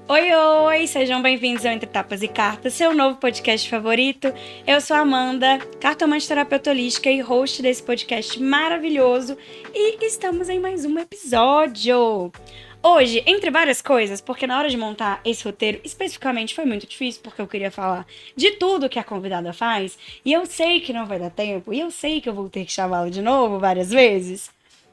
Oi, oi! Sejam bem-vindos ao Entre Tapas e Cartas, seu novo podcast favorito. Eu sou a Amanda, cartomante terapeuta holística e host desse podcast maravilhoso. E estamos em mais um episódio. Hoje, entre várias coisas, porque na hora de montar esse roteiro, especificamente foi muito difícil, porque eu queria falar de tudo que a convidada faz, e eu sei que não vai dar tempo, e eu sei que eu vou ter que chamá-la de novo várias vezes.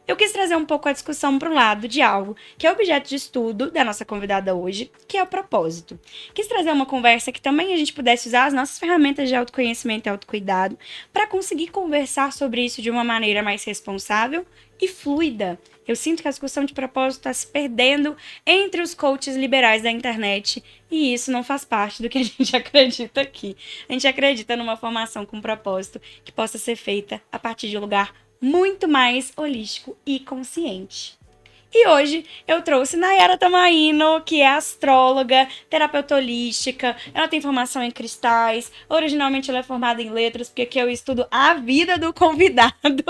Eu quis trazer um pouco a discussão para um lado de algo que é objeto de estudo da nossa convidada hoje, que é o propósito. Quis trazer uma conversa que também a gente pudesse usar as nossas ferramentas de autoconhecimento e autocuidado para conseguir conversar sobre isso de uma maneira mais responsável e fluida. Eu sinto que a discussão de propósito está se perdendo entre os coaches liberais da internet e isso não faz parte do que a gente acredita aqui. A gente acredita numa formação com propósito que possa ser feita a partir de um lugar muito mais holístico e consciente. E hoje eu trouxe Nayara Tamaino, que é astróloga, terapeuta holística, ela tem formação em cristais, originalmente ela é formada em letras, porque aqui eu estudo a vida do convidado.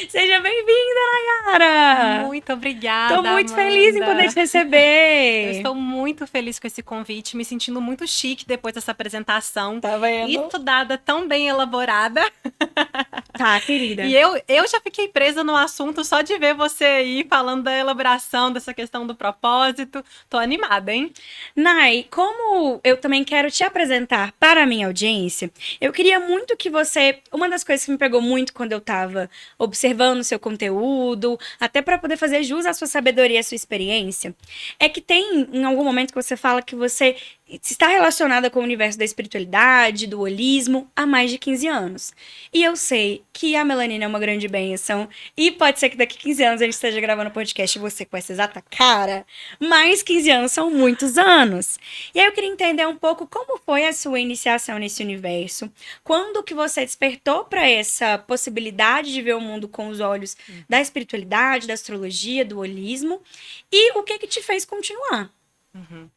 Seja bem-vinda, Nayara! Muito Tô obrigada, muito feliz em poder Amanda. te Eu receber. estou muito feliz com esse convite, me sentindo muito chique depois dessa apresentação. Tá vendo? Estudada, tão bem elaborada. Tá, querida. E eu já fiquei presa no assunto só de ver você aí falando da elaboração, dessa questão do propósito. Tô animada, hein? Nai, como eu também quero te apresentar para a minha audiência, eu queria muito que você. Uma das coisas que me pegou muito quando eu estava observando o seu conteúdo, até para poder fazer jus à sua sabedoria e à sua experiência, é que tem em algum momento que você fala que você está relacionada com o universo da espiritualidade, do holismo, há mais de 15 anos. E eu sei que a melanina é uma grande bênção, e pode ser que daqui a 15 anos a gente esteja gravando podcast e você com essa exata cara, mas 15 anos são muitos anos. E aí eu queria entender um pouco como foi a sua iniciação nesse universo, quando que você despertou para essa possibilidade de ver o mundo com os olhos da espiritualidade, da astrologia, do holismo, e o que que te fez continuar? Uhum.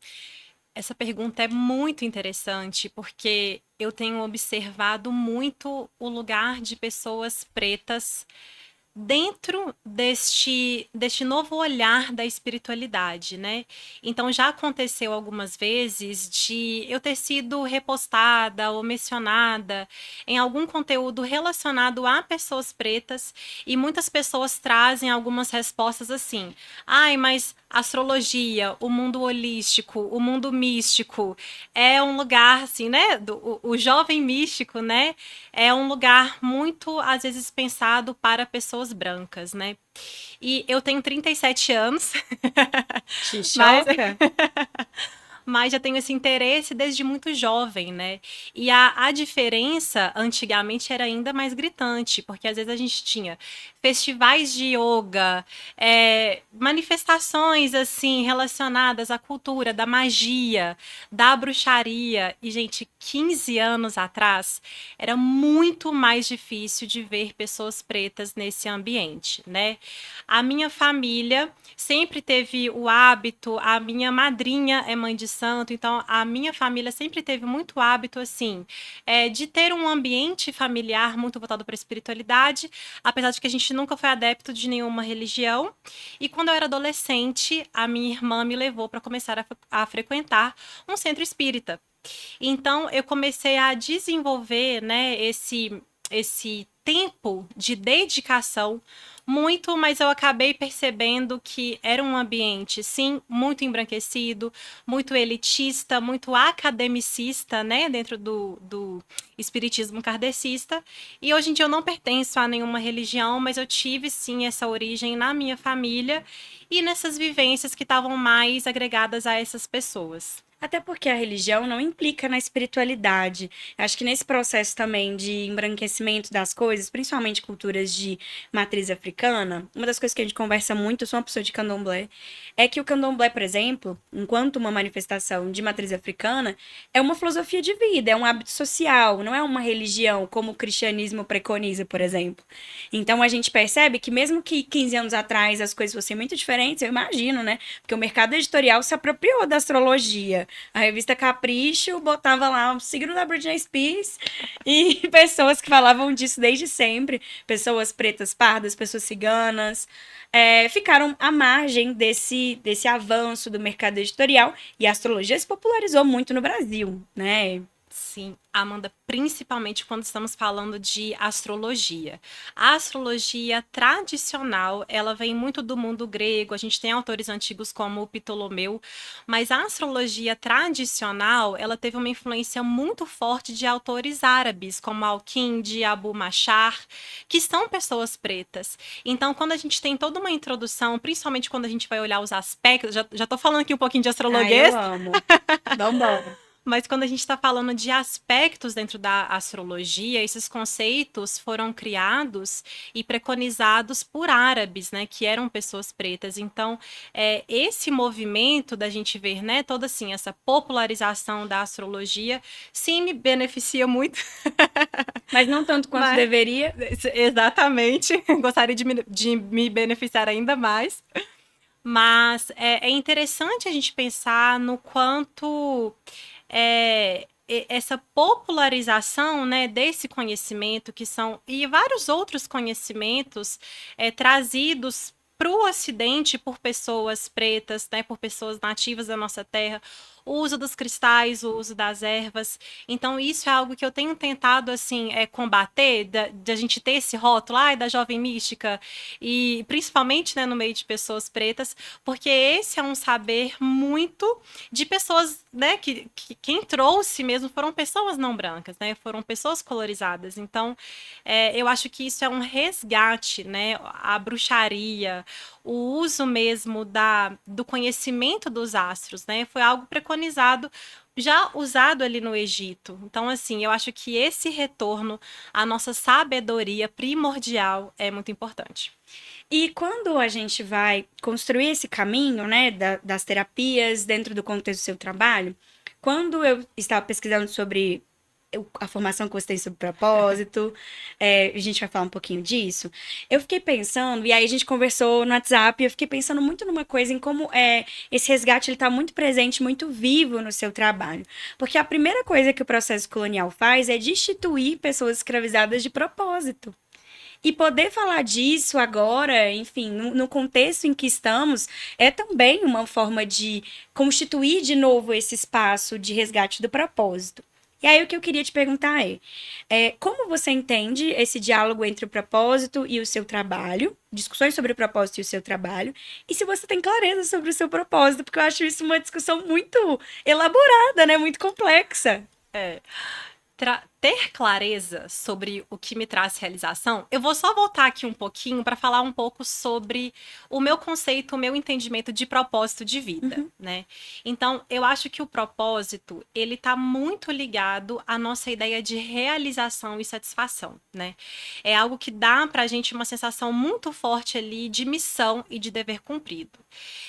Essa pergunta é muito interessante porque eu tenho observado muito o lugar de pessoas pretas dentro deste novo olhar da espiritualidade, né? Então já aconteceu algumas vezes de eu ter sido repostada ou mencionada em algum conteúdo relacionado a pessoas pretas e muitas pessoas trazem algumas respostas assim: ai, mas astrologia, o mundo holístico, o mundo místico é um lugar assim, né? O jovem místico, né? É um lugar muito, às vezes, pensado para pessoas brancas, né? E eu tenho 37 anos, Te mas choca? mas já tenho esse interesse desde muito jovem, né? E a diferença antigamente era ainda mais gritante, porque às vezes a gente tinha festivais de yoga, manifestações assim relacionadas à cultura da magia, da bruxaria. E, gente, 15 anos atrás era muito mais difícil de ver pessoas pretas nesse ambiente, né? A minha família sempre teve o hábito, a minha madrinha é mãe de santo, então a minha família sempre teve muito hábito, assim, de ter um ambiente familiar muito voltado para a espiritualidade, apesar de que a gente nunca foi adepto de nenhuma religião. E quando eu era adolescente, a minha irmã me levou para começar a frequentar um centro espírita. Então eu comecei a desenvolver, né, esse tempo de dedicação muito, mas eu acabei percebendo que era um ambiente, sim, muito embranquecido, muito elitista, muito academicista, né, dentro do espiritismo kardecista. E hoje em dia eu não pertenço a nenhuma religião, mas eu tive, sim, essa origem na minha família e nessas vivências que estavam mais agregadas a essas pessoas. Até porque a religião não implica na espiritualidade. Acho que nesse processo também de embranquecimento das coisas, principalmente culturas de matriz africana, uma das coisas que a gente conversa muito, eu sou uma pessoa de candomblé, é que o candomblé, por exemplo, enquanto uma manifestação de matriz africana, é uma filosofia de vida, é um hábito social, não é uma religião como o cristianismo preconiza, por exemplo. Então a gente percebe que mesmo que 15 anos atrás as coisas fossem muito diferentes, eu imagino, né? Porque o mercado editorial se apropriou da astrologia. A revista Capricho botava lá o signo da Britney Spears e pessoas que falavam disso desde sempre, pessoas pretas, pardas, pessoas ciganas, ficaram à margem desse avanço do mercado editorial, e a astrologia se popularizou muito no Brasil, né? Sim, Amanda, principalmente quando estamos falando de astrologia. A astrologia tradicional, ela vem muito do mundo grego, a gente tem autores antigos como o Ptolomeu, mas a astrologia tradicional, ela teve uma influência muito forte de autores árabes, como Al-Kindi, Abu Mashar, que são pessoas pretas. Então, quando a gente tem toda uma introdução, principalmente quando a gente vai olhar os aspectos, já tô falando aqui um pouquinho de astrologia. Eu amo. Vambora. Mas quando a gente está falando de aspectos dentro da astrologia, esses conceitos foram criados e preconizados por árabes, né, que eram pessoas pretas. Então, esse movimento da gente ver, né, toda assim essa popularização da astrologia, sim, me beneficia muito. Mas não tanto quanto deveria. Exatamente. Gostaria de me beneficiar ainda mais. Mas é interessante a gente pensar no quanto essa popularização, né, desse conhecimento e vários outros conhecimentos trazidos para o Ocidente por pessoas pretas, né, por pessoas nativas da nossa terra, o uso dos cristais, o uso das ervas. Então, isso é algo que eu tenho tentado, assim, combater, de a gente ter esse rótulo, da jovem mística, e principalmente, né, no meio de pessoas pretas, porque esse é um saber muito de pessoas, né, que quem trouxe mesmo foram pessoas não brancas, né, foram pessoas colorizadas. Então, eu acho que isso é um resgate, né, a bruxaria, o uso mesmo do conhecimento dos astros, né? Foi algo preconizado, já usado ali no Egito. Então, assim, eu acho que esse retorno à nossa sabedoria primordial é muito importante. E quando a gente vai construir esse caminho, né, das terapias dentro do contexto do seu trabalho, quando eu estava pesquisando sobre a formação que você tem sobre propósito, a gente vai falar um pouquinho disso. Eu fiquei pensando, e aí a gente conversou no WhatsApp, eu fiquei pensando muito numa coisa, em como esse resgate ele está muito presente, muito vivo no seu trabalho. Porque a primeira coisa que o processo colonial faz é destituir pessoas escravizadas de propósito. E poder falar disso agora, enfim, no contexto em que estamos, é também uma forma de constituir de novo esse espaço de resgate do propósito. E aí o que eu queria te perguntar como você entende esse diálogo entre o propósito e o seu trabalho, discussões sobre o propósito e o seu trabalho, e se você tem clareza sobre o seu propósito, porque eu acho isso uma discussão muito elaborada, né, muito complexa. Ter clareza sobre o que me traz realização, eu vou só voltar aqui um pouquinho para falar um pouco sobre o meu conceito, o meu entendimento de propósito de vida, né? Então, eu acho que o propósito, ele tá muito ligado à nossa ideia de realização e satisfação, né? É algo que dá pra gente uma sensação muito forte ali de missão e de dever cumprido.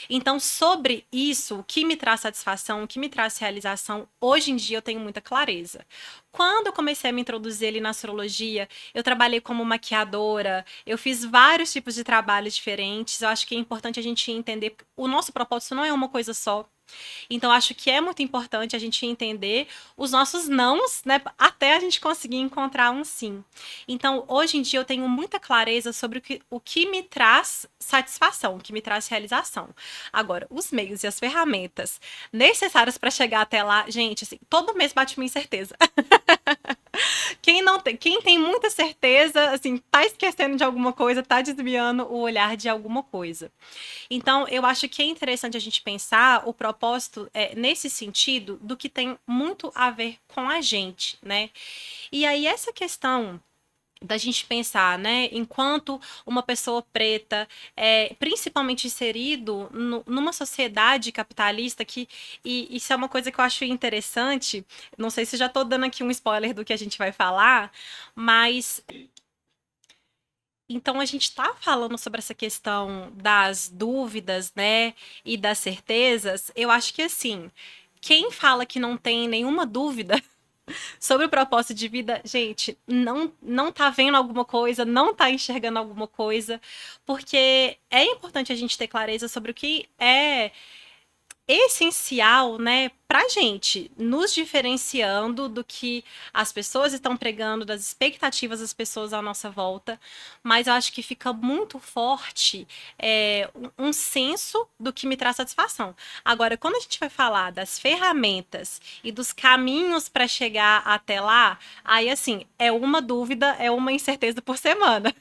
Então, sobre isso, o que me traz satisfação, o que me traz realização, hoje em dia eu tenho muita clareza. Quando eu comecei a me introduzir ali na astrologia, eu trabalhei como maquiadora, eu fiz vários tipos de trabalhos diferentes. Eu acho que é importante a gente entender que o nosso propósito não é uma coisa só. Então, acho que é muito importante a gente entender os nossos nãos, né, até a gente conseguir encontrar um sim. Então, hoje em dia, eu tenho muita clareza sobre o que me traz satisfação, o que me traz realização. Agora, os meios e as ferramentas necessárias para chegar até lá, gente, assim, todo mês bate uma incerteza. Quem tem muita certeza, assim, tá esquecendo de alguma coisa, tá desviando o olhar de alguma coisa. Então, eu acho que é interessante a gente pensar o propósito nesse sentido do que tem muito a ver com a gente, né? E aí, essa questão da gente pensar, né, enquanto uma pessoa preta, principalmente inserido numa sociedade capitalista e isso é uma coisa que eu acho interessante, não sei se já estou dando aqui um spoiler do que a gente vai falar, mas então a gente está falando sobre essa questão das dúvidas, né, e das certezas. Eu acho que assim, quem fala que não tem nenhuma dúvida sobre o propósito de vida, gente, não tá vendo alguma coisa, não tá enxergando alguma coisa, porque é importante a gente ter clareza sobre o que é essencial, né, pra gente, nos diferenciando do que as pessoas estão pregando, das expectativas das pessoas à nossa volta, mas eu acho que fica muito forte um senso do que me traz satisfação. Agora, quando a gente vai falar das ferramentas e dos caminhos para chegar até lá, aí assim, é uma dúvida, é uma incerteza por semana.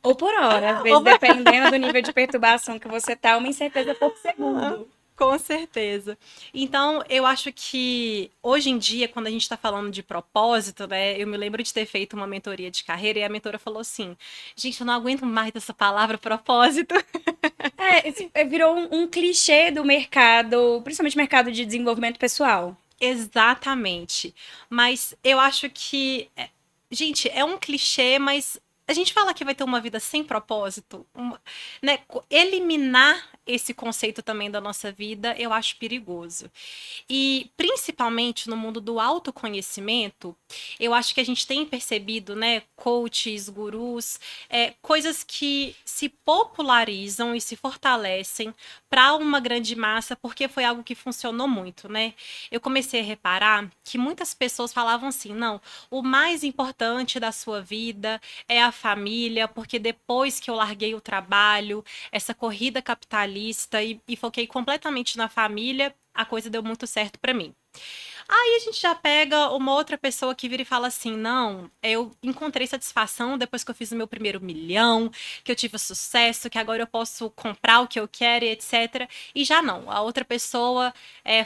Ou por hora, às vezes, dependendo do nível de perturbação que você tá, uma incerteza por segundo. Com certeza. Então, eu acho que hoje em dia, quando a gente está falando de propósito, né? Eu me lembro de ter feito uma mentoria de carreira e a mentora falou assim: gente, eu não aguento mais dessa palavra propósito. Virou um clichê do mercado, principalmente mercado de desenvolvimento pessoal. Exatamente. Mas eu acho que, gente, é um clichê, mas a gente fala que vai ter uma vida sem propósito, né? Eliminar esse conceito também da nossa vida, eu acho perigoso. E principalmente no mundo do autoconhecimento, eu acho que a gente tem percebido, né, coaches, gurus, coisas que se popularizam e se fortalecem para uma grande massa, porque foi algo que funcionou muito, né? Eu comecei a reparar que muitas pessoas falavam assim: não, o mais importante da sua vida é a família, porque depois que eu larguei o trabalho, essa corrida capitalista e foquei completamente na família, a coisa deu muito certo para mim. Aí a gente já pega uma outra pessoa que vira e fala assim: não, eu encontrei satisfação depois que eu fiz o meu primeiro milhão, que eu tive sucesso, que agora eu posso comprar o que eu quero e etc. E já não. A outra pessoa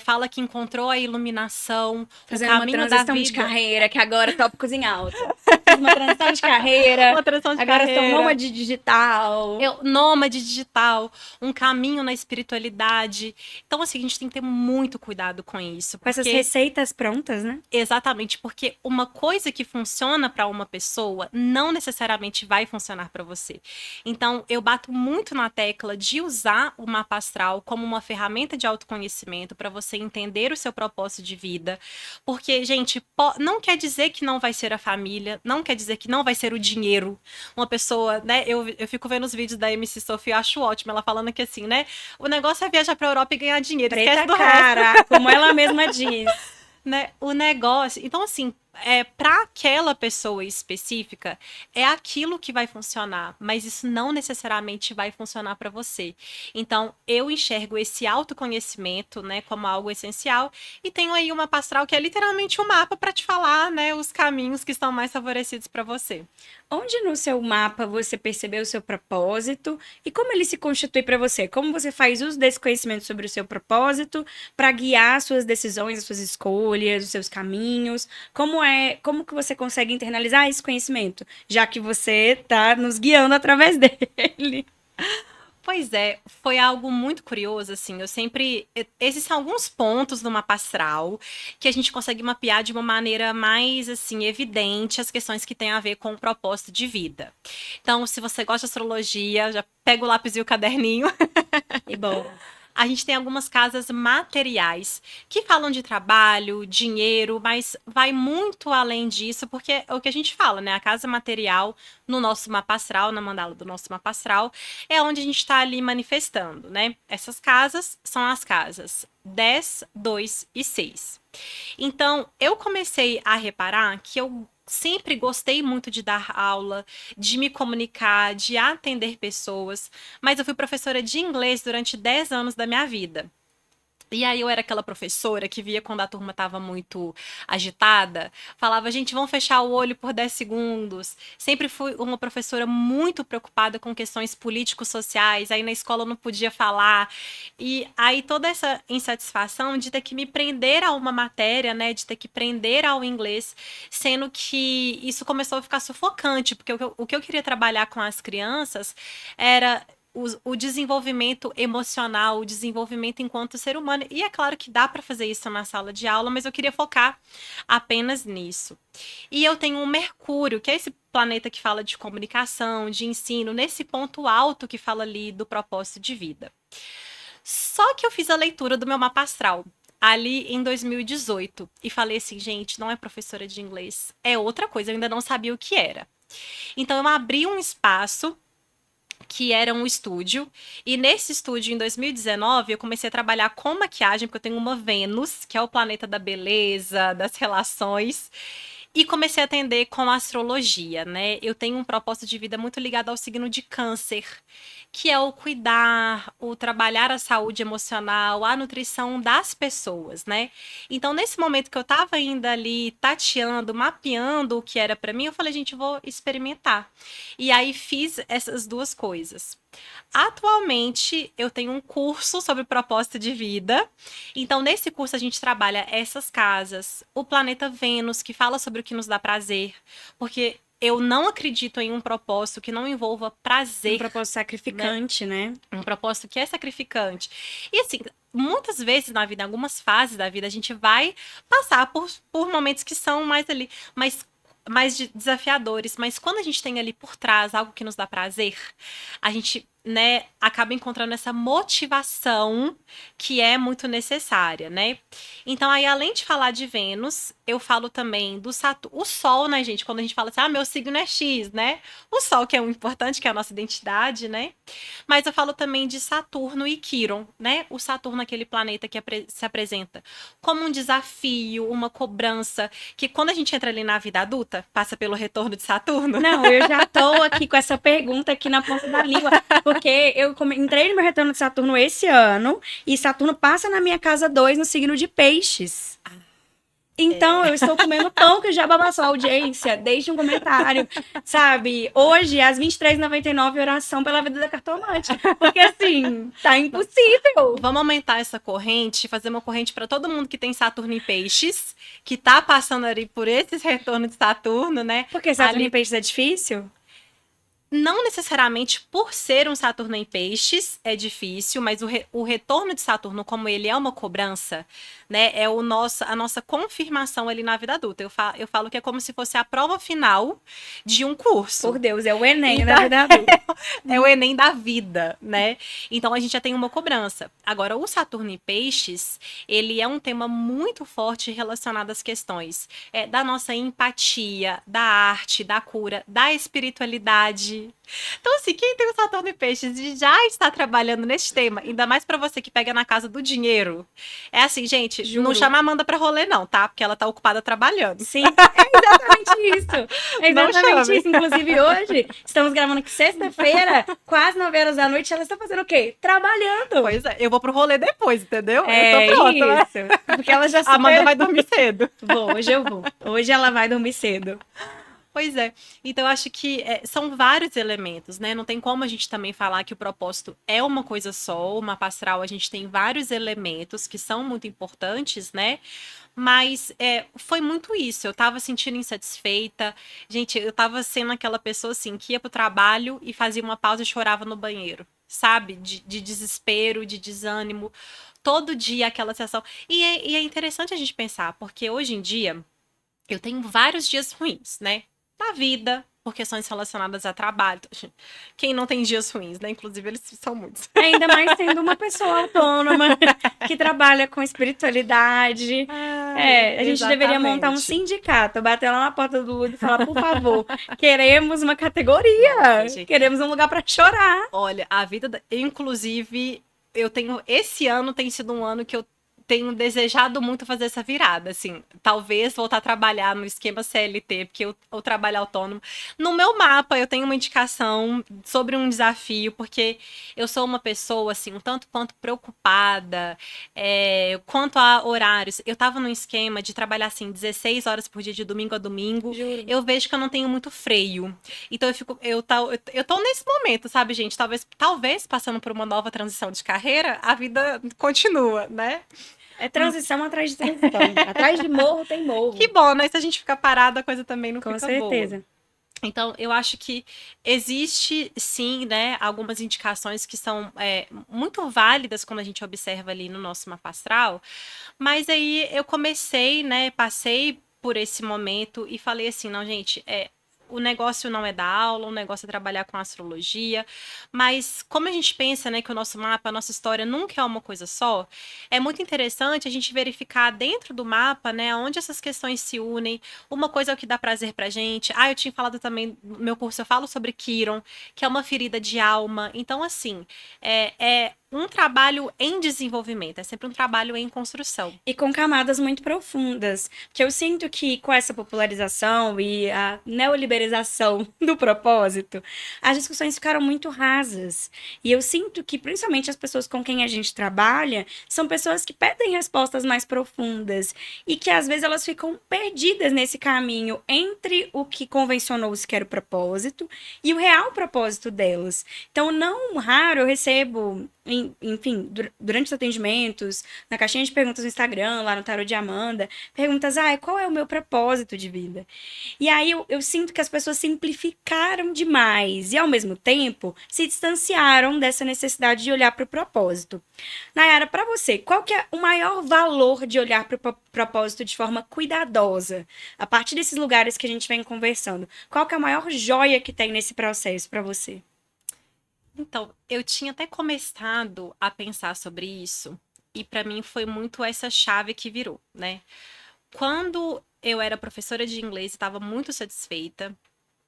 fala que encontrou a iluminação, Fazendo o uma caminho da transição de vida. carreira, que agora é tópicos em alta. Fiz uma transição de carreira, Uma transição de agora sou carreira. nômade digital. Nômade digital, um caminho na espiritualidade. Então, assim, a gente tem que ter muito cuidado com isso. Com essas receitas prontas, né? Exatamente, porque uma coisa que funciona para uma pessoa não necessariamente vai funcionar para você. Então, eu bato muito na tecla de usar o mapa astral como uma ferramenta de autoconhecimento para você entender o seu propósito de vida. Porque, gente, não quer dizer que não vai ser a família, não quer dizer que não vai ser o dinheiro. Uma pessoa, né? Eu fico vendo os vídeos da MC Sophie, eu acho ótimo, ela falando que assim, né? O negócio é viajar para Europa e ganhar dinheiro. Preta Esquece do cara, resto. como ela mesma diz. Né, o negócio. Então, assim, para aquela pessoa específica, é aquilo que vai funcionar, mas isso não necessariamente vai funcionar para você. Então, eu enxergo esse autoconhecimento, né, como algo essencial, e tenho aí uma pastral que é literalmente um mapa para te falar, né, os caminhos que estão mais favorecidos para você. Onde no seu mapa você percebeu o seu propósito e como ele se constitui para você? Como você faz uso desse conhecimento sobre o seu propósito para guiar suas decisões, as suas escolhas, os seus caminhos? Como que você consegue internalizar esse conhecimento, já que você está nos guiando através dele? Pois é, foi algo muito curioso, assim, existem alguns pontos no mapa astral que a gente consegue mapear de uma maneira mais, assim, evidente as questões que têm a ver com o propósito de vida. Então, se você gosta de astrologia, já pega o lápis e o caderninho. E bom, A gente tem algumas casas materiais que falam de trabalho, dinheiro, mas vai muito além disso, porque é o que a gente fala, né? A casa material no nosso mapa astral, na mandala do nosso mapa astral, é onde a gente está ali manifestando, né? Essas casas são as casas 10, 2 e 6. Então, eu comecei a reparar que eu sempre gostei muito de dar aula, de me comunicar, de atender pessoas, mas eu fui professora de inglês durante 10 anos da minha vida. E aí eu era aquela professora que via quando a turma estava muito agitada, falava: gente, vamos fechar o olho por 10 segundos. Sempre fui uma professora muito preocupada com questões político-sociais, aí na escola eu não podia falar. E aí toda essa insatisfação de ter que me prender a uma matéria, né, de ter que prender ao inglês, sendo que isso começou a ficar sufocante, porque o que eu queria trabalhar com as crianças era o desenvolvimento emocional, o desenvolvimento enquanto ser humano. E é claro que dá para fazer isso na sala de aula, mas eu queria focar apenas nisso. E eu tenho um Mercúrio, que é esse planeta que fala de comunicação, de ensino, nesse ponto alto que fala ali do propósito de vida. Só que eu fiz a leitura do meu mapa astral ali em 2018 e falei assim: gente, não é professora de inglês, é outra coisa, eu ainda não sabia o que era. Então eu abri um espaço que era um estúdio. E nesse estúdio, em 2019, eu comecei a trabalhar com maquiagem, porque eu tenho uma Vênus, que é o planeta da beleza, das relações. E comecei a atender com astrologia, né? Eu tenho um propósito de vida muito ligado ao signo de Câncer, que é o cuidar, o trabalhar a saúde emocional, a nutrição das pessoas, né? Então, nesse momento que eu tava ainda ali tateando, mapeando o que era para mim, eu falei, gente, eu vou experimentar. E aí fiz essas duas coisas. Atualmente, eu tenho um curso sobre propósito de vida. Então, nesse curso, a gente trabalha essas casas, o planeta Vênus, que fala sobre o que nos dá prazer, porque eu não acredito em um propósito que não envolva prazer. Um propósito sacrificante, né? Um propósito que é sacrificante. E assim, muitas vezes na vida, em algumas fases da vida, a gente vai passar por momentos que são mais ali, mais desafiadores, mas quando a gente tem ali por trás algo que nos dá prazer, a gente, né, acaba encontrando essa motivação que é muito necessária, né? Então, aí, além de falar de Vênus, eu falo também do Saturno. O Sol, né, gente? Quando a gente fala assim, meu signo é X, né? O Sol, que é um importante, que é a nossa identidade, né? Mas eu falo também de Saturno e Quiron, né? O Saturno, aquele planeta que se apresenta como um desafio, uma cobrança, que quando a gente entra ali na vida adulta, passa pelo retorno de Saturno. Não, eu já tô aqui com essa pergunta aqui na ponta da língua, porque eu entrei no meu retorno de Saturno esse ano, e Saturno passa na minha casa 2 no signo de Peixes. Então, eu estou comendo pão que já babaçou a audiência. Deixe um comentário, sabe? Hoje, às 23h99, oração pela vida da cartomante. Porque, assim, tá impossível. Vamos aumentar essa corrente, fazer uma corrente para todo mundo que tem Saturno em Peixes, que tá passando ali por esses retornos de Saturno, né? Porque Saturno em Peixes é difícil? Não necessariamente por ser um Saturno em Peixes é difícil, mas o retorno de Saturno, como ele é uma cobrança, né, é a nossa confirmação ali na vida adulta. Eu falo que é como se fosse a prova final de um curso. Por Deus, é o Enem da vida adulta. É o Enem da vida, né? Então a gente já tem uma cobrança. Agora, o Saturno em Peixes, ele é um tema muito forte relacionado às questões da nossa empatia, da arte, da cura, da espiritualidade. Então, assim, quem tem o Saturno em Peixes e já está trabalhando nesse tema, ainda mais pra você que pega na casa do dinheiro, é assim, gente, Juro. Não chama a Amanda pra rolê não, tá? Porque ela tá ocupada trabalhando. Sim, é exatamente isso. É Não exatamente chame. isso. Inclusive, hoje, estamos gravando aqui sexta-feira, quase 9h da noite, ela está fazendo o quê? Trabalhando. Pois é, eu vou pro rolê depois, entendeu? É eu tô pronta, né? isso. Porque ela já A Amanda vai dormir cedo. Hoje eu vou. Hoje ela vai dormir cedo. Pois é. Então, eu acho que são vários elementos, né? Não tem como a gente também falar que o propósito é uma coisa só. O mapa astral, a gente tem vários elementos que são muito importantes, né? Mas foi muito isso. Eu tava sentindo insatisfeita. Gente, eu tava sendo aquela pessoa, assim, que ia pro trabalho e fazia uma pausa e chorava no banheiro. Sabe? De desespero, de desânimo. Todo dia aquela sensação. E é interessante a gente pensar, porque hoje em dia eu tenho vários dias ruins, né? Na vida, por questões relacionadas a trabalho. Quem não tem dias ruins, né? Inclusive, eles são muitos. Ainda mais sendo uma pessoa autônoma, que trabalha com espiritualidade. A gente deveria montar um sindicato, bater lá na porta do Lula e falar, por favor, queremos uma categoria, queremos um lugar pra chorar. Olha, a vida... Inclusive, esse ano tem sido um ano que eu tenho desejado muito fazer essa virada, assim, talvez voltar a trabalhar no esquema CLT, porque o trabalho autônomo. No meu mapa, eu tenho uma indicação sobre um desafio, porque eu sou uma pessoa, assim, um tanto quanto preocupada, quanto a horários. Eu tava num esquema de trabalhar, assim, 16 horas por dia, de domingo a domingo. Juro. Eu vejo que eu não tenho muito freio. Então, eu tô nesse momento, sabe, gente? Talvez passando por uma nova transição de carreira, a vida continua, né? É transição atrás de transição. Atrás de morro tem morro. Que bom, né? Se a gente ficar parado, a coisa também não Com fica boa. Com certeza. Então, eu acho que existe, sim, né, algumas indicações que são muito válidas quando a gente observa ali no nosso mapa astral, mas aí eu comecei, né, passei por esse momento e falei assim, não, gente, o negócio não é dar aula, o negócio é trabalhar com astrologia, mas como a gente pensa, né, que o nosso mapa, a nossa história nunca é uma coisa só, é muito interessante a gente verificar dentro do mapa, né, onde essas questões se unem. Uma coisa é o que dá prazer pra gente. Ah, eu tinha falado também no meu curso, eu falo sobre Quiron, que é uma ferida de alma. Então, assim, é um trabalho em desenvolvimento, é sempre um trabalho em construção. E com camadas muito profundas. Que eu sinto que com essa popularização e a neoliberização do propósito, as discussões ficaram muito rasas. E eu sinto que, principalmente as pessoas com quem a gente trabalha, são pessoas que pedem respostas mais profundas. E que às vezes elas ficam perdidas nesse caminho entre o que convencionou-se que era o propósito e o real propósito delas. Então, não raro eu recebo, enfim, durante os atendimentos, na caixinha de perguntas no Instagram, lá no Tarot de Amanda, perguntas, qual é o meu propósito de vida? E aí eu sinto que as pessoas simplificaram demais e, ao mesmo tempo, se distanciaram dessa necessidade de olhar para o propósito. Nayara, para você, qual que é o maior valor de olhar para o propósito de forma cuidadosa? A partir desses lugares que a gente vem conversando, qual que é a maior joia que tem nesse processo para você? Então, eu tinha até começado a pensar sobre isso, e para mim foi muito essa chave que virou, né? Quando eu era professora de inglês e estava muito satisfeita,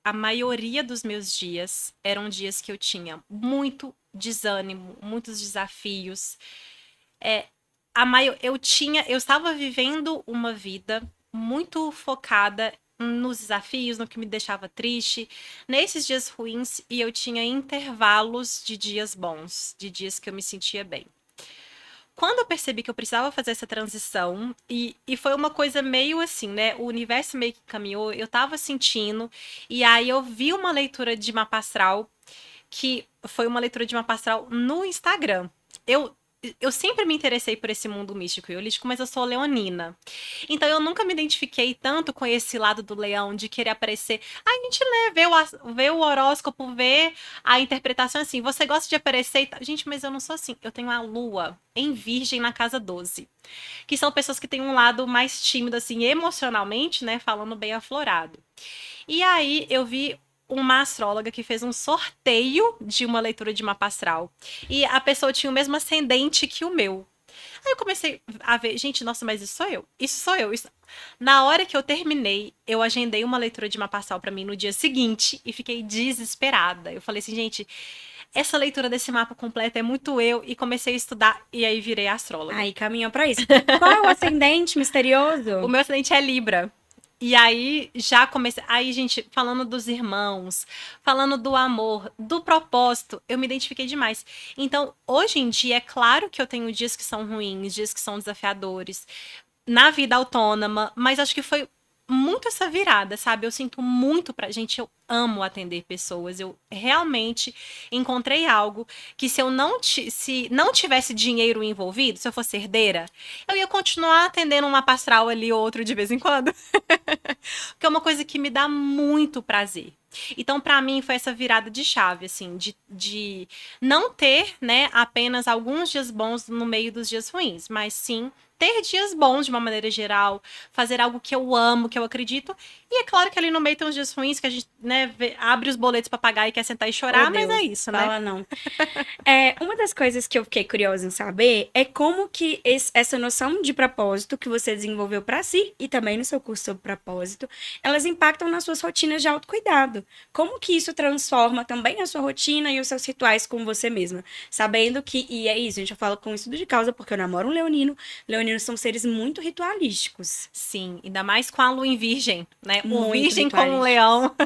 a maioria dos meus dias eram dias que eu tinha muito desânimo, muitos desafios. Eu estava vivendo uma vida muito focada nos desafios, no que me deixava triste, nesses dias ruins, e eu tinha intervalos de dias bons, de dias que eu me sentia bem. Quando eu percebi que eu precisava fazer essa transição, e foi uma coisa meio assim, né? O universo meio que caminhou, eu tava sentindo, e aí eu vi uma leitura de mapa astral, que foi uma leitura de mapa astral no Instagram. Eu sempre me interessei por esse mundo místico e holístico, mas eu sou leonina. Então eu nunca me identifiquei tanto com esse lado do leão, de querer aparecer. A gente lê, vê o horóscopo, vê a interpretação assim. Você gosta de aparecer e tal. Gente, mas eu não sou assim. Eu tenho a lua em Virgem na casa 12. Que são pessoas que têm um lado mais tímido, assim, emocionalmente, né? Falando bem aflorado. E aí eu vi uma astróloga que fez um sorteio de uma leitura de mapa astral. E a pessoa tinha o mesmo ascendente que o meu. Aí eu comecei a ver, gente, nossa, mas isso sou eu. Isso sou eu. Na hora que eu terminei, eu agendei uma leitura de mapa astral pra mim no dia seguinte e fiquei desesperada. Eu falei assim, gente, essa leitura desse mapa completo é muito eu, e comecei a estudar e aí virei astróloga. Aí caminhou para isso. Qual é o ascendente misterioso? O meu ascendente é Libra. E aí já comecei. Aí, gente, falando dos irmãos, falando do amor, do propósito, eu me identifiquei demais. Então, hoje em dia, é claro que eu tenho dias que são ruins, dias que são desafiadores, na vida autônoma, mas acho que foi muito essa virada, sabe? Eu sinto muito pra gente, eu amo atender pessoas. Eu realmente encontrei algo que se não tivesse dinheiro envolvido, se eu fosse herdeira, eu ia continuar atendendo uma pastoral ali ou outro de vez em quando. Porque é uma coisa que me dá muito prazer. Então, para mim, foi essa virada de chave, assim, de não ter, né, apenas alguns dias bons no meio dos dias ruins, mas sim ter dias bons de uma maneira geral, fazer algo que eu amo, que eu acredito. E é claro que ali no meio tem uns dias ruins que a gente, né, abre os boletos para pagar e quer sentar e chorar, mas é isso, né? Fala não. Uma das coisas que eu fiquei curiosa em saber é como que essa noção de propósito que você desenvolveu para si e também no seu curso sobre propósito, elas impactam nas suas rotinas de autocuidado. Como que isso transforma também a sua rotina e os seus rituais com você mesma? Sabendo que, e é isso, a gente fala com isso de causa porque eu namoro um leonino. Leoninos são seres muito ritualísticos. Sim, ainda mais com a lua em virgem, né? O Muito virgem com o ritualístico. leão.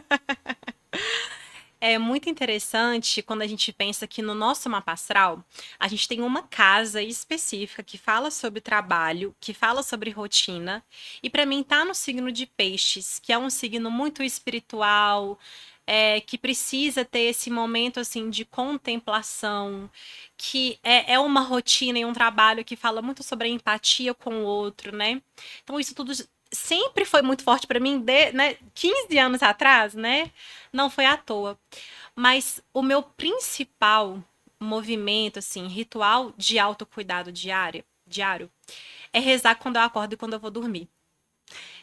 É muito interessante quando a gente pensa que no nosso mapa astral, a gente tem uma casa específica que fala sobre trabalho, que fala sobre rotina, e para mim tá no signo de Peixes, que é um signo muito espiritual, que precisa ter esse momento assim de contemplação, que é uma rotina e um trabalho que fala muito sobre a empatia com o outro, né? Então isso tudo sempre foi muito forte para mim, né, 15 anos atrás, né? Não foi à toa. Mas o meu principal movimento, assim, ritual de autocuidado diário, é rezar quando eu acordo e quando eu vou dormir.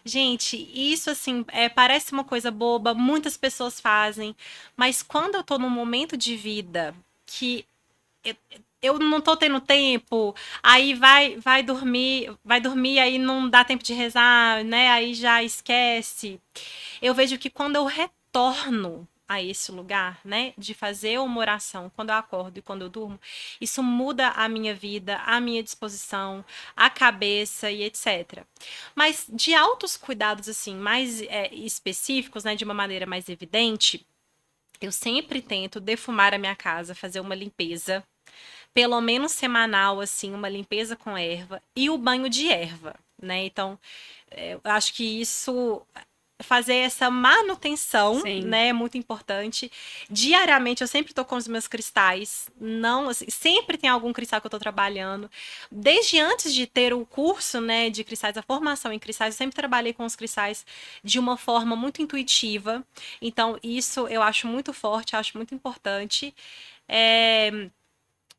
Gente, isso assim, parece uma coisa boba, muitas pessoas fazem, mas quando eu tô num momento de vida que eu, eu não tô tendo tempo, aí vai dormir, aí não dá tempo de rezar, né? Aí já esquece. Eu vejo que quando eu retorno a esse lugar, né, de fazer uma oração quando eu acordo e quando eu durmo, isso muda a minha vida, a minha disposição, a cabeça e etc. Mas de altos cuidados assim, mais específicos, né, de uma maneira mais evidente, eu sempre tento defumar a minha casa, fazer uma limpeza, pelo menos semanal, assim, uma limpeza com erva e o banho de erva, né? Então, eu acho que isso fazer essa manutenção, Sim. né, é muito importante. Diariamente eu sempre tô com os meus cristais, não, assim, sempre tem algum cristal que eu tô trabalhando. Desde antes de ter o curso, né, de cristais, a formação em cristais, eu sempre trabalhei com os cristais de uma forma muito intuitiva. Então, isso eu acho muito forte, acho muito importante.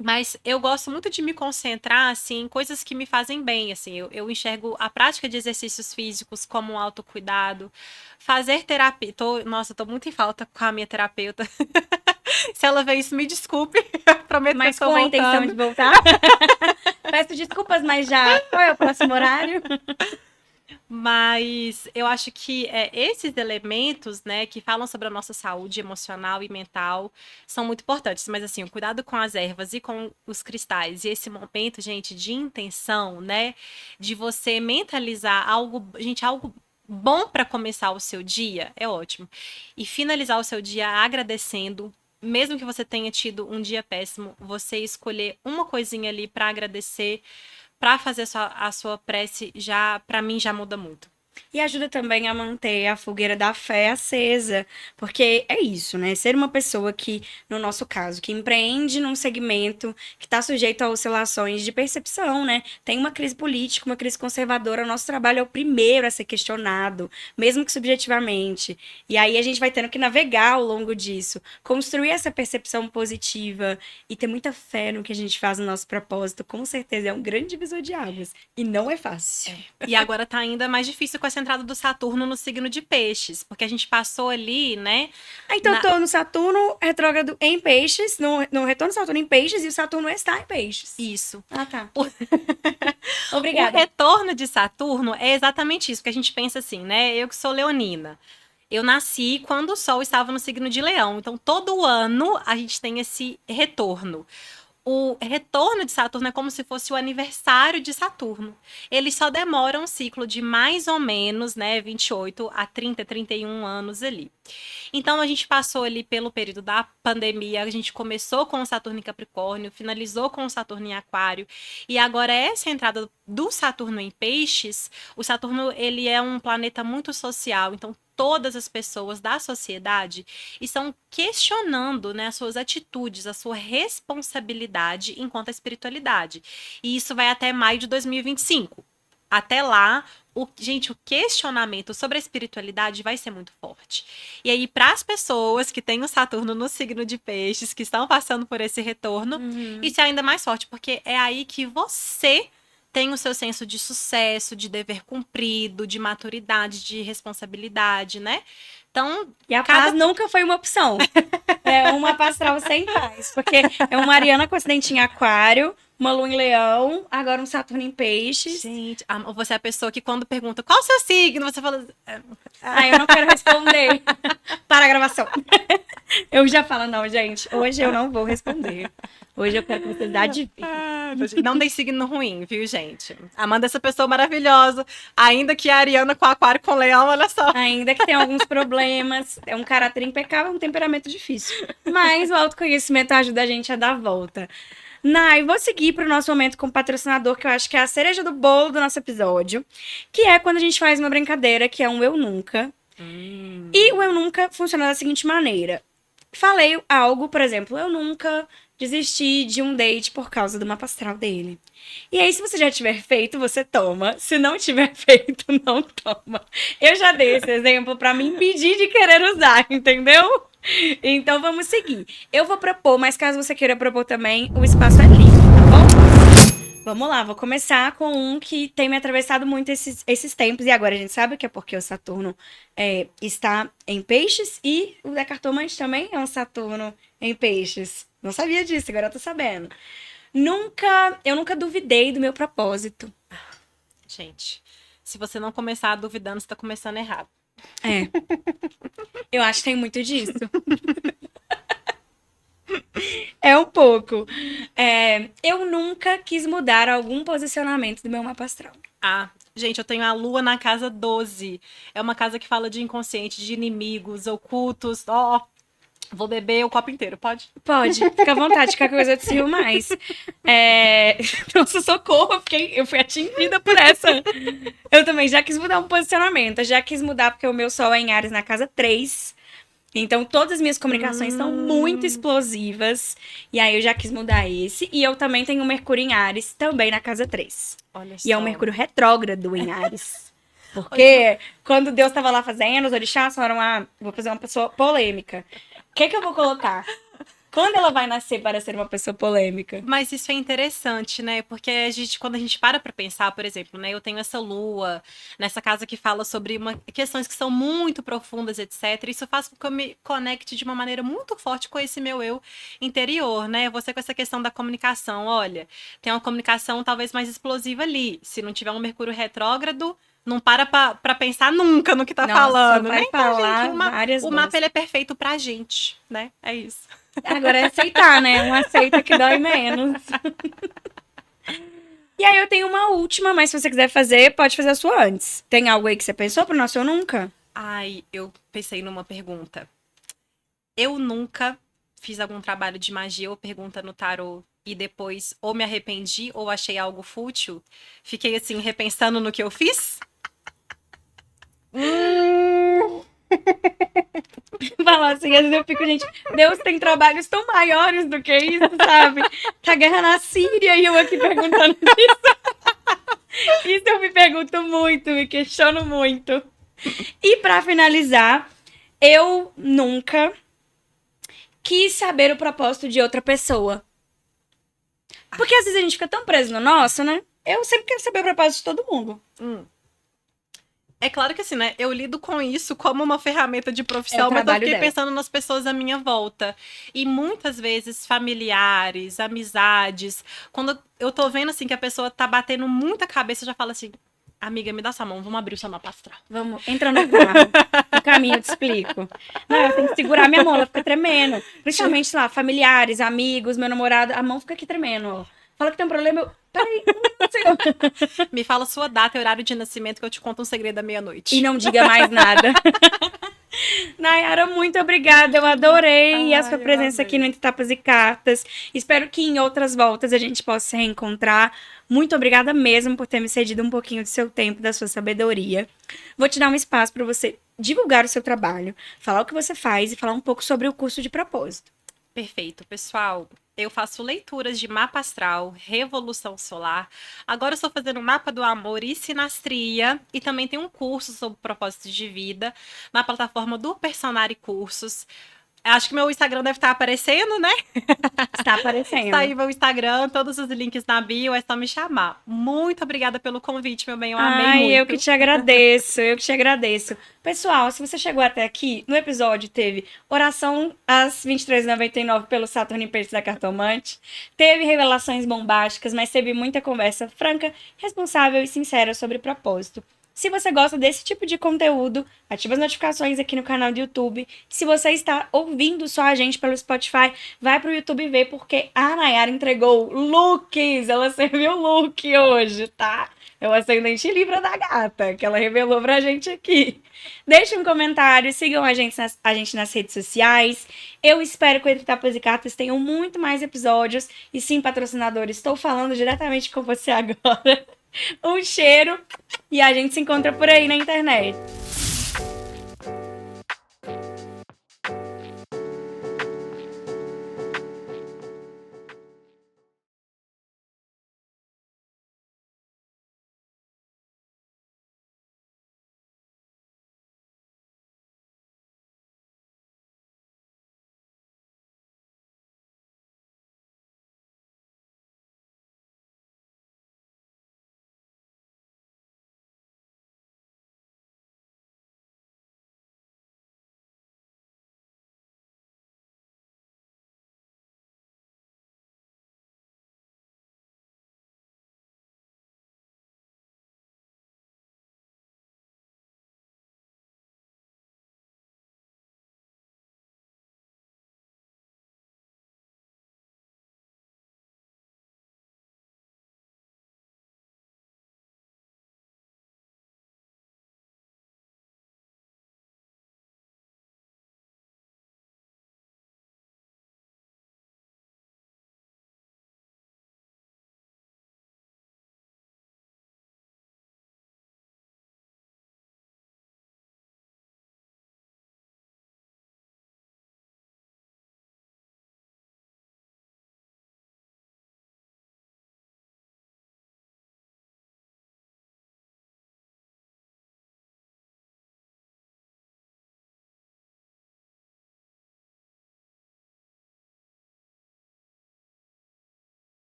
Mas eu gosto muito de me concentrar, assim, em coisas que me fazem bem, assim. Eu enxergo a prática de exercícios físicos como um autocuidado. Fazer terapia... Nossa, eu tô muito em falta com a minha terapeuta. Se ela ver isso, me desculpe. Prometo Mas que eu tô com a intenção de voltando. voltar? Peço desculpas, mas já. Qual é o próximo horário? Mas eu acho que esses elementos, né, que falam sobre a nossa saúde emocional e mental são muito importantes. Mas assim, o cuidado com as ervas e com os cristais e esse momento, gente, de intenção, né, de você mentalizar algo, gente, algo bom para começar o seu dia, é ótimo. E finalizar o seu dia agradecendo. Mesmo que você tenha tido um dia péssimo, você escolher uma coisinha ali para agradecer, para fazer a sua prece, já para mim já muda muito. E ajuda também a manter a fogueira da fé acesa, porque é isso, né? Ser uma pessoa que, no nosso caso, que empreende num segmento que está sujeito a oscilações de percepção, né? Tem uma crise política, uma crise conservadora, o nosso trabalho é o primeiro a ser questionado, mesmo que subjetivamente. E aí a gente vai tendo que navegar ao longo disso, construir essa percepção positiva e ter muita fé no que a gente faz no nosso propósito, com certeza é um grande divisor de águas. E não é fácil. E agora tá ainda mais difícil com essa entrada do Saturno no signo de Peixes, porque a gente passou ali, né? Então, eu tô no Saturno retrógrado em Peixes, no retorno do Saturno em Peixes, e o Saturno está em Peixes. Isso. Ah, tá. O Obrigada. retorno de Saturno é exatamente isso, porque a gente pensa assim, né? Eu que sou leonina. Eu nasci quando o Sol estava no signo de Leão. Então, todo ano a gente tem esse retorno. O retorno de Saturno é como se fosse o aniversário de Saturno. Ele só demora um ciclo de mais ou menos, né, 28 a 30, 31 anos ali. Então a gente passou ali pelo período da pandemia, a gente começou com o Saturno em Capricórnio, finalizou com o Saturno em Aquário, e agora essa entrada do Saturno em Peixes, o Saturno ele é um planeta muito social, então todas as pessoas da sociedade estão questionando, né, as suas atitudes, a sua responsabilidade enquanto a espiritualidade. E isso vai até maio de 2025. Até lá, gente, o questionamento sobre a espiritualidade vai ser muito forte. E aí, para as pessoas que têm o Saturno no signo de Peixes, que estão passando por esse retorno, isso é ainda mais forte, porque é aí que você tem o seu senso de sucesso, de dever cumprido, de maturidade, de responsabilidade, né? Então, E a paz nunca foi uma opção. É uma paz astral sem paz. Porque é uma Ariana com acidente em Aquário, uma Lua em Leão, agora um Saturno em Peixes. Gente, você é a pessoa que quando pergunta qual o seu signo, você fala... Eu não quero responder. Para a gravação. Eu já falo, não, gente, hoje eu não vou responder. Hoje eu quero que vocês adivinhem. Não tem signo ruim, viu, gente? Amanda é essa pessoa maravilhosa. Ainda que a Ariana com Aquário com Leão, olha só. Ainda que tenha alguns problemas, é um caráter impecável, um temperamento difícil. Mas o autoconhecimento ajuda a gente a dar a volta. Nai, vou seguir para o nosso momento com o patrocinador, que eu acho que é a cereja do bolo do nosso episódio, que é quando a gente faz uma brincadeira, que é um Eu Nunca. E o Eu Nunca funciona da seguinte maneira. Falei algo, por exemplo, eu nunca desisti de um date por causa do mapa astral dele. E aí, se você já tiver feito, você toma. Se não tiver feito, não toma. Eu já dei esse exemplo para me impedir de querer usar, entendeu? Então, vamos seguir. Eu vou propor, mas caso você queira propor também, o espaço é livre, tá bom? Vamos lá, vou começar com um que tem me atravessado muito esses tempos. E agora a gente sabe que é porque o Saturno está em peixes e o da cartomante também é um Saturno em peixes. Não sabia disso, agora eu tô sabendo. Eu nunca duvidei do meu propósito. Gente, se você não começar duvidando, você tá começando errado. É. Eu acho que tem muito disso. É um pouco. Eu nunca quis mudar algum posicionamento do meu mapa astral. Ah, gente, eu tenho a Lua na casa 12. É uma casa que fala de inconsciente, de inimigos, ocultos. Ó, vou beber o copo inteiro, pode? Pode, fica à vontade, qualquer coisa eu te sirvo mais. Nossa, socorro, eu fui atingida por essa. Eu também já quis mudar um posicionamento, já quis mudar porque o meu sol é em Áries na casa 3. Então, todas as minhas comunicações são muito explosivas. E aí, eu já quis mudar esse. E eu também tenho um Mercúrio em Áries, também na casa 3. Olha E é um só. Mercúrio retrógrado em Áries. Porque quando Deus estava lá fazendo, os orixás falaram, vou fazer uma pessoa polêmica. O que eu vou colocar? Quando ela vai nascer para ser uma pessoa polêmica? Mas isso é interessante, né? Porque quando a gente para pensar, por exemplo, né? Eu tenho essa lua nessa casa que fala sobre questões que são muito profundas, etc. Isso faz com que eu me conecte de uma maneira muito forte com esse meu eu interior, né? Você com essa questão da comunicação, olha, tem uma comunicação talvez mais explosiva ali. Se não tiver um Mercúrio retrógrado, não para pensar nunca no que tá falando, vai né? Então, falar gente, várias o mapa ele é perfeito pra gente, né? É isso. Agora é aceitar, né? Um aceita que dói menos. E aí eu tenho uma última, mas se você quiser fazer, pode fazer a sua antes. Tem algo aí que você pensou pro nosso Eu Nunca? Ai, eu pensei numa pergunta. Eu nunca fiz algum trabalho de magia ou pergunta no tarô e depois ou me arrependi ou achei algo fútil. Fiquei assim, repensando no que eu fiz. Falar assim, às vezes eu fico, gente, Deus tem trabalhos tão maiores do que isso, sabe? Tá guerra na Síria e eu aqui perguntando isso. Isso eu me pergunto muito, me questiono muito. E pra finalizar, eu nunca quis saber o propósito de outra pessoa. Porque às vezes a gente fica tão preso no nosso, né? Eu sempre quero saber o propósito de todo mundo. É claro que assim, né? Eu lido com isso como uma ferramenta de profissão, mas eu fiquei pensando nas pessoas à minha volta. E muitas vezes, familiares, amizades, quando eu tô vendo assim que a pessoa tá batendo muita cabeça, eu já falo assim, amiga, me dá sua mão, vamos abrir o seu mapa astral. Vamos, entra no carro. No caminho eu te explico. Não, eu tenho que segurar minha mão, ela fica tremendo. Principalmente, sei lá, familiares, amigos, meu namorado, a mão fica aqui tremendo, ó. Fala que tem um problema, eu... Peraí, não sei. Me fala sua data e horário de nascimento que eu te conto um segredo da meia-noite. E não diga mais nada. Nayara, muito obrigada. Eu adorei a sua presença aqui no Entre Tapas e Cartas. Espero que em outras voltas a gente possa se reencontrar. Muito obrigada mesmo por ter me cedido um pouquinho do seu tempo, da sua sabedoria. Vou te dar um espaço para você divulgar o seu trabalho, falar o que você faz e falar um pouco sobre o curso de propósito. Perfeito, pessoal. Eu faço leituras de mapa astral, revolução solar. Agora eu estou fazendo mapa do amor e sinastria. E também tem um curso sobre propósitos de vida na plataforma do Personari Cursos. Acho que meu Instagram deve estar aparecendo, né? Está aparecendo. Está aí meu Instagram, todos os links na bio, é só me chamar. Muito obrigada pelo convite, meu bem, eu amei muito. Eu que te agradeço, eu que te agradeço. Pessoal, se você chegou até aqui, no episódio teve oração às 23h99 pelo Saturno em Peixes da Cartomante, teve revelações bombásticas, mas teve muita conversa franca, responsável e sincera sobre propósito. Se você gosta desse tipo de conteúdo, ativa as notificações aqui no canal do YouTube. Se você está ouvindo só a gente pelo Spotify, vai pro YouTube ver, porque a Nayara entregou looks. Ela serviu look hoje, tá? É o ascendente Libra da gata, que ela revelou pra gente aqui. Deixe um comentário, sigam a gente nas redes sociais. Eu espero que o Entre Tapas e Cartas tenham muito mais episódios. E sim, patrocinadores, estou falando diretamente com você agora. Um cheiro e a gente se encontra por aí na internet.